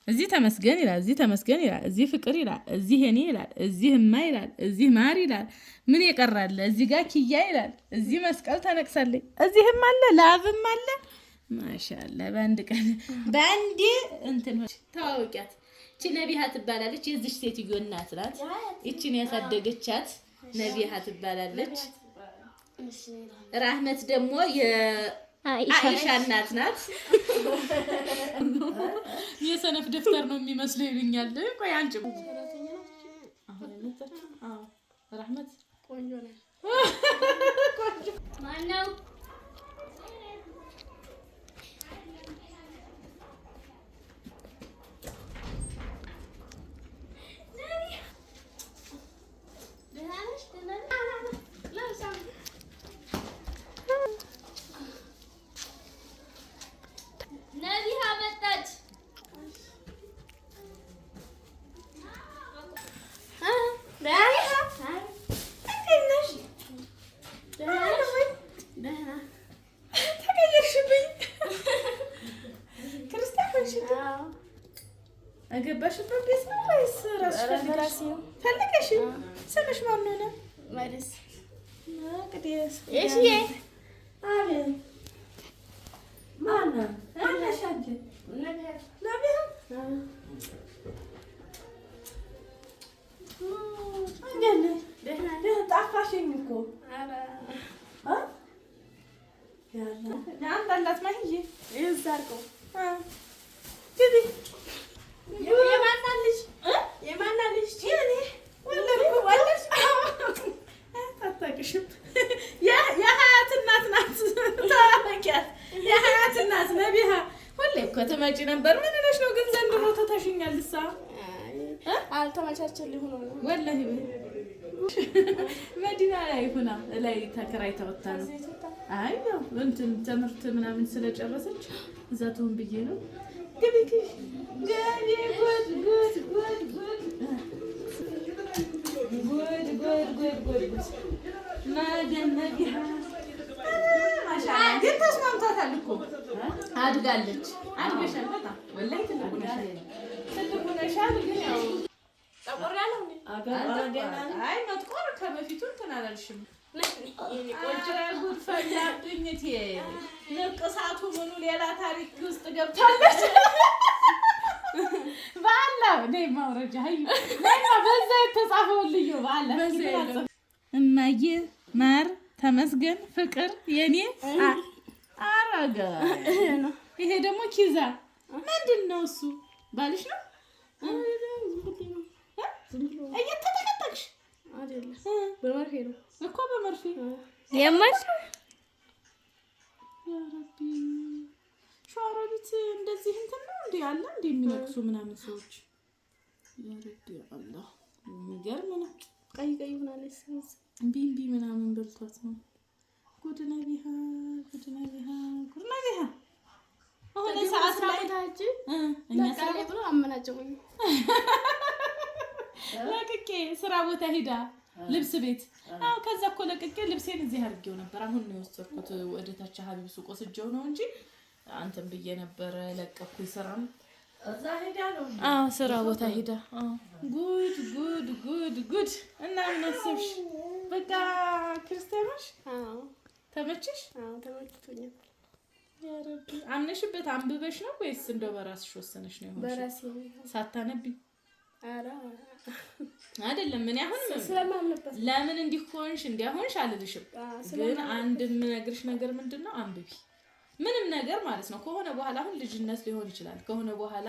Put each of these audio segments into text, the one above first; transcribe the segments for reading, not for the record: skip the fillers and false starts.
እዚህ ተመስገን ይላል፣ እዚህ ተመስገን ይላል፣ እዚህ ፍቅር ይላል፣ እዚህ እኔ ይላል፣ እዚህ እማ ይላል፣ እዚህ ማር ይላል። ምን ይቀራል? እዚህ ጋር ኪያ ይላል፣ እዚህ መስቀል ተነቅሳለች፣ እዚህም አለ ላብም አለ። ማሻአላ በአንድ ቀን በአንዴ እንትን ታዋውቂያት። እቺ ነቢሃ ትባላለች። የዚህ ሴትዮ እናት ናት። እቺን ያሳደገቻት ነቢሃ ትባላለች። ራህመት ደግሞ የአይሻ እናት ናት። የሰነፍ ደፍተር ነው የሚመስለው ይሉኛል። ቆይ አንቺ አሁን እንታችሁ። አዎ ራህመት ቆንጆ ነው። ቆንጆ ማነው? አገባሽበት ቤት ነው ወይስ ራስሽ ፈልገሽ? ስምሽ ማን ነው? ማርስ ቅዲስ እሺ። አቤት ማን ነው? አለሽ አንቺ ነቢያ እንዴት ጠፋሽኝ እኮ። አንድ አላት ማሂዬ እዛ አድርገው ግቢ። የማን ልጅ የኔ ወለድኩ ወለድሽ? አታውቅሽም? የሀያት እናት ናት። ታውቂያት? የሀያት እናት ነቢሃ ሁሌ እኮ ትመጪ ነበር። ምን ሆነሽ ነው ግን ዘንድሮ ተታሽኛል? እሷ አልተመቻቸልኝ ሆኖ ነው ወላሂ። መዲና ላይ ሆና ላይ ተከራይታ ወጣ ነው። አይ ያው እንትን ትምህርት ምናምን ስለጨረሰች እዛ ትሆን ብዬ ነው። ግቢ ግቢ። ጉድ ነቢሃ ማሻአላ ግን ተስማምቷታል እኮ አድጋለች። አድገሻል በጣም ወላሂ ትልቁ ነሻል። ግን ያው ጠቆር ያለው አይ መጥቆር ከበፊቱ እንትን አላልሽም። ጉድ ፈላብኝት ንቅሳቱ ምኑ ሌላ ታሪክ ውስጥ ገብታለች። በአላ ነይ ማውረጃ በዛ የተጻፈው ልዩ በአላ እማዬ ማር ተመስገን ፍቅር የኔ አረጋ። ይሄ ደግሞ ኪዛ ምንድን ነው? እሱ ባልሽ ነው? እየተጠቀጠቅሽ አይደለ? በመርፌ ነው እኮ በመርፌ የማሽ ያ ረቢ። ሸዋሮቢት እንደዚህ እንትን ነው እንዴ? አለ እንዴ የሚነቅሱ ምናምን ሰዎች? ያ ረቢ አላህ የሚገርም ነው። ቀይ ሆናለች። ቢምቢ ምናምን በልቷት ነው። ጉድ ነቢሃ ጉድ ነቢሃ ጉድ ነቢሃ። አሁን ሰዓት ላይ ታጅ እኛ ሰዓት ነው አመናጨቁኝ። ለቅቄ ስራ ቦታ ሄዳ ልብስ ቤት ከዛ እኮ ለቅቄ ልብሴን እዚህ አድርጌው ነበር። አሁን ነው የወሰድኩት ወደ ታች ሀቢብ ሱቅ ወስጄው ነው እንጂ አንተም ብዬ ነበር ለቀኩኝ። ስራም እዛ ሄዳ ነው። ስራ ቦታ ሄዳ። ጉድ ጉድ ጉድ ጉድ። እና ምን አሰብሽ? በቃ ክርስቲያኖች ተመችሽ? ተመችቶኛል። ያ ረቢ አምነሽበት አንብበሽ ነው ወይስ እንደው በራስሽ ወሰነሽ ነው? ይሆን በራሴ ሳታነቢ? አራ አይደለም። ምን ያሁን ስለማምንበት ለምን እንዲሆንሽ እንዲያሆንሽ አልልሽም። ግን አንድ የምነግርሽ ነገር ምንድነው? አንብቢ ምንም ነገር ማለት ነው። ከሆነ በኋላ አሁን ልጅነት ሊሆን ይችላል። ከሆነ በኋላ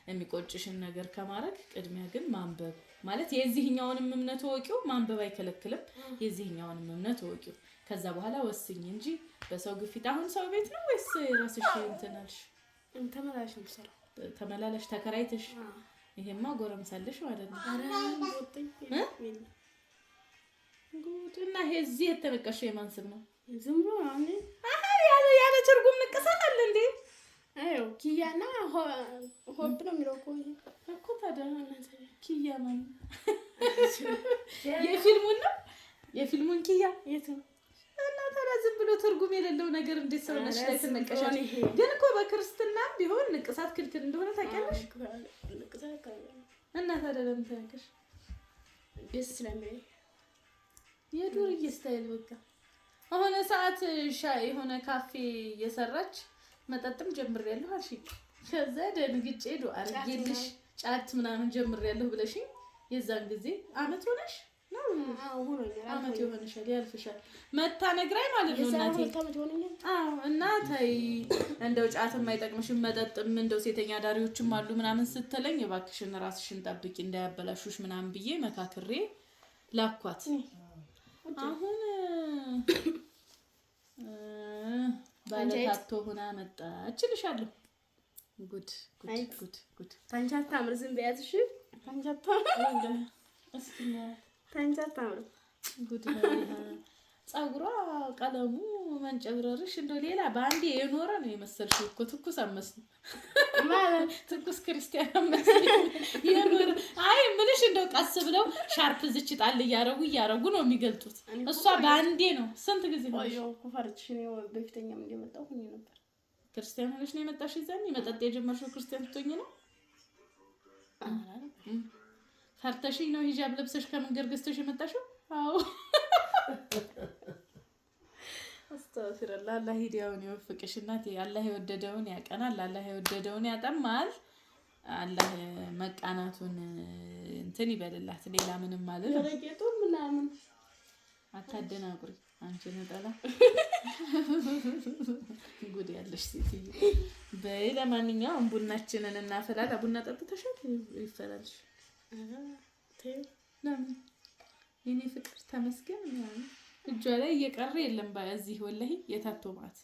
የሚቆጭሽን ነገር ከማድረግ ቅድሚያ ግን ማንበብ ማለት የዚህኛውንም እምነት ወቂው ማንበብ አይከለክልም። የዚህኛውንም እምነት ወቂው ከዛ በኋላ ወስኝ እንጂ በሰው ግፊት። አሁን ሰው ቤት ነው ወይስ ራስሽ እንትናልሽ? ተመላላሽ ነው ሰራ ተመላላሽ ተከራይተሽ? ይሄማ ጎረምሳለሽ ማለት ነው። አረ ወጥኝ ጉድ። እና ይሄ እዚህ የተነቀሽው የማን ስም ነው? ዝም ብሎ አሁን ያለ ትርጉም ንቅሳት አለ እንዴ? አዩ ኪያና ሆብ ነው የሚለው እኮ ታዲያ ኪያ ማለት የፊልሙን ነው። የፊልሙን ኪያ የት ነው? እና ታዲያ ዝም ብሎ ትርጉም የሌለው ነገር እንዴት ሰውነሽ ላይ ትነቀሻለሽ? ግን እኮ በክርስትና ቢሆን ንቅሳት ክልክል እንደሆነ ታውቂያለሽ? እና ታዲያ ለምን ተነቀሽ? ደስ ስለሚል የዱርዬ ስታይል በቃ አሁን ሰዓት ሻይ የሆነ ካፌ እየሰራች መጠጥም ጀምሬያለሁ አልሽኝ። ከዛ ደንግጬ ዱአ አድርጌልሽ ጫት ምናምን ጀምሬያለሁ ብለሽኝ የዛን ጊዜ አመት ሆነሽ ነው? አመት ይሆንሻል ያልፍሻል። መታ ነግራይ ማለት ነው እናቴ። አዎ እና ተይ እንደው ጫትም አይጠቅምሽም መጠጥም እንደው ሴተኛ ዳሪዎችም አሉ ምናምን ስትለኝ እባክሽን ራስሽን ጠብቂ እንዳያበላሹሽ ምናምን ብዬ መካክሬ ላኳት። አሁን ባለታቶ ሆና መጣች እልሻለሁ። ጉድ ጉድ ጉድ ጉድ ታንቻታ አምር ዝም በያዝሽ ታንቻታ እስኪኛ ታንቻታ አምር ጉድ ነው። ጸጉሯ ቀለሙ መንጨብረርሽ እንደው ሌላ ባንዴ የኖረ ነው የመሰልሽው እኮ ትኩስ አመስል ማለት ትኩስ ክርስቲያን አመስል የኖረ አይ ምንሽ እንደው ቀስ ብለው ሻርፕ ዝች ጣል እያረጉ ነው የሚገልጡት። እሷ ባንዴ ነው ስንት ጊዜ ነው አዮ ኩፋርትሽ ነው በፊተኛም እንደመጣው ሆኜ ነበር። ክርስቲያን ሆነሽ ነው የመጣሽ? ይዘን መጠጥ የጀመርሽው ክርስቲያን ትሆኚ ነው? ፈርተሽኝ ነው ሂጃብ ለብሰሽ ከመንገድ ገዝተሽ የመጣሽው? አዎ አስተፍረላ አላህ ሂዳውን ይወፍቅሽ እናቴ። አላህ የወደደውን ያቀናል፣ አላህ የወደደውን ያጠማል። አላህ መቃናቱን እንትን ይበልላት። ሌላ ምንም ማለት ነው። ረቄቱ ምናምን አታደናቁሪ አንቺ ነጠላ ጉድ ያለሽ ሴትዬ። በይ ለማንኛውም ቡናችንን እናፈላላ። ቡና ጠጥተሻል? ይፈላልሽ። ለምን የኔ ፍቅር ተመስገን ምናምን እጇ ላይ እየቀረ የለም በዚህ ወላሂ የታቶማት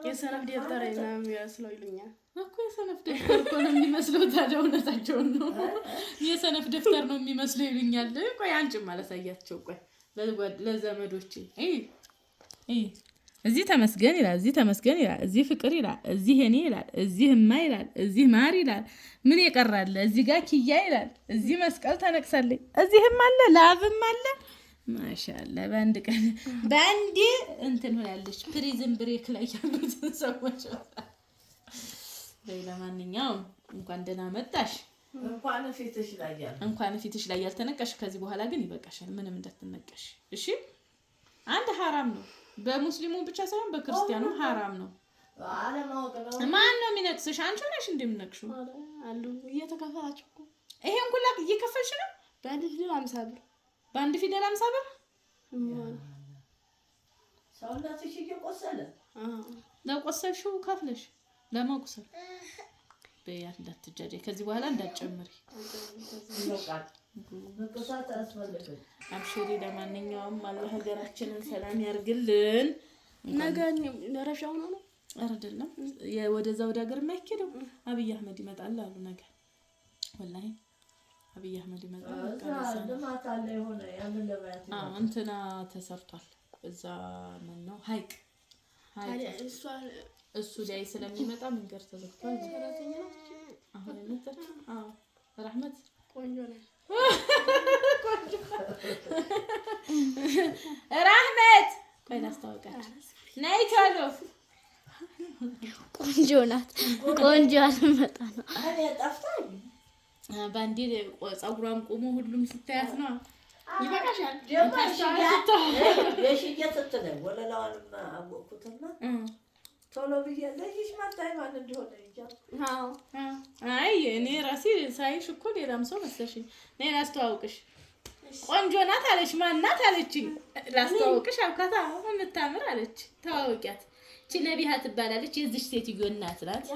የሰነፍ ደብተር ነው የሚመስለው ይሉኛል እኮ። የሰነፍ ደብተር እኮ ነው የሚመስለው። ታዲያ እውነታቸውን ነው። የሰነፍ ደብተር ነው የሚመስለው ይሉኛል። ቆይ አንቺም አላሳያቸው። ቆይ ለዘመዶቼ እዚህ ተመስገን ይላል፣ እዚህ ተመስገን ይላል፣ እዚህ ፍቅር ይላል፣ እዚህ እኔ ይላል፣ እዚህ እማ ይላል፣ እዚህ ማር ይላል። ምን ይቀራል? እዚህ ጋር ኪያ ይላል፣ እዚህ መስቀል ተነቅሳለኝ፣ እዚህም አለ ላቭም አለ። ማሻአላ በአንድ ቀን በአንዴ እንትን ሆናለች። ፕሪዝን ብሬክ ላይ ያሉትን ሰዎች ለማንኛውም እንኳን ደህና መጣሽ። እንኳን ፊትሽ ላይ ያልተነቀሽ። ከዚህ በኋላ ግን ይበቃሻል። ምንም እንዳትነቀሽ እሺ። አንድ ሐራም ነው በሙስሊሙ ብቻ ሳይሆን በክርስቲያኑ ሐራም ነው። ማን ነው የሚነቅስሽ? አንቺ ነሽ እንደምነቅሽው አሉ እየተከፈላችሁ እኮ። ይሄን ሁላ እየከፈልሽ ነው? በአንድ ፊደል 50 ብር፣ በአንድ ፊደል 50 ብር። ሰውነትሽ እየቆሰለ ለቆሰልሽው ከፍለሽ ለመቁሰል በያት እንዳትጃጃይ። ከዚህ በኋላ እንዳትጨምሪ አብሽሪ። ለማንኛውም አላህ ሀገራችንን ሰላም ያርግልን። ነገ ረብሻው ነው አይደለም ወደዛ ወደ ሀገር የማይኬደው አብይ አህመድ ይመጣል አሉ። ነገ ወላሂ አብይ አህመድ ይመጣል። እንትና ተሰርቷል እዛ ምን ነው ሀይቅ እሱ ላይ ስለሚመጣ መንገድ ተዘግቷል። አሁን እንትን ረህመት ቆንጆ ነው። ረህመት ቆይ ላስታውቃችሁ። ነይ ቶሎ። ቆንጆ ናት። ቆንጆ አልመጣ ነው። ባንዴ ፀጉሯም ቆሞ ሁሉም ስታያት ነው። ይበቃሻል። የሽየት ስትለኝ ወለላዋንና አወቅኩትና ቶሎ ብዬ ለይሽ ማታይ ማለት እንደሆነ እንጃ። አይ እኔ ራሴ ሳይሽ እኮ ሌላም ሰው መሰለሽኝ። ነይ ላስተዋውቅሽ። ቆንጆ ናት አለች። ማን ናት አለችኝ። ላስተዋውቅሽ አልኳት። አሁን የምታምር አለች። ተዋውቂያት። እቺ ነቢሃ ትባላለች። የዚች ሴትዮ እናት ናት።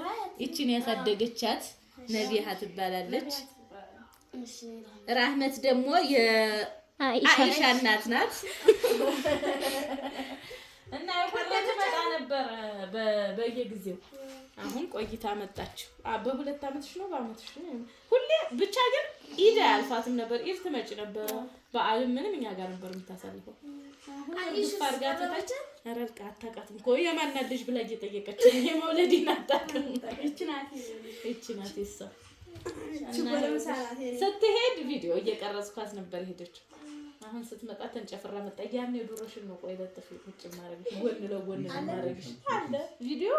እቺን ያሳደገቻት ነቢሃ ትባላለች። ራህመት ደግሞ የአይሻ እናት ናት። እና ሁሌ ትመጣ ነበር በየጊዜው። አሁን ቆይታ መጣች። በሁለት አመትሽ ነው በአመትሽ ነው ሁሌ ብቻ። ግን ኢድ አልፋትም ነበር። ኢድ ትመጪ ነበር። በዓልም ምንም እኛ ጋር ነበር የምታሳልፈው። አሁን ጋር ተታች አረልቃ አታውቃትም እኮ የማን ልጅ ብላ እየጠየቀች የመውለዲን አታውቅም። እቺ ናት ስትሄድ ቪዲዮ እየቀረጽኳት ነበር ሄደች። አሁን ስትመጣ ተንጨፍራ መጣ። ያኔ ዶሮሽን ነው ቆይ ለጥፍ ቁጭ ማረግሽ ጎን ለጎን ማረግሽ አለ ቪዲዮ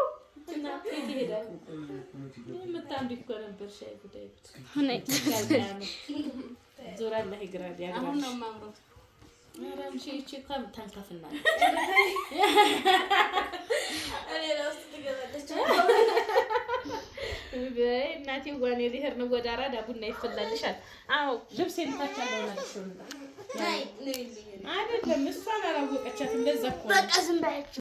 እና ይሄዳል። የምታምሪ እኮ ነበር ሻይ ጉዳይ ዞራ ላይ ግራዲ ያግራሽ አሁን ነው ማምሮት አራም ሺቺ ከም ተንከፍና እኔ ለውስጥ ትገዛለች እናቴ ዋኔ ሊሄድ ነው ወደ አራዳ ቡና ይፈላልሻል። አዎ ልብሴን ታቻለው ማለት ነው። ናይ ነይ አይደለም እሷን አላወቀቻትም። ለዛ እኮ በቃ ዝም በያቸው።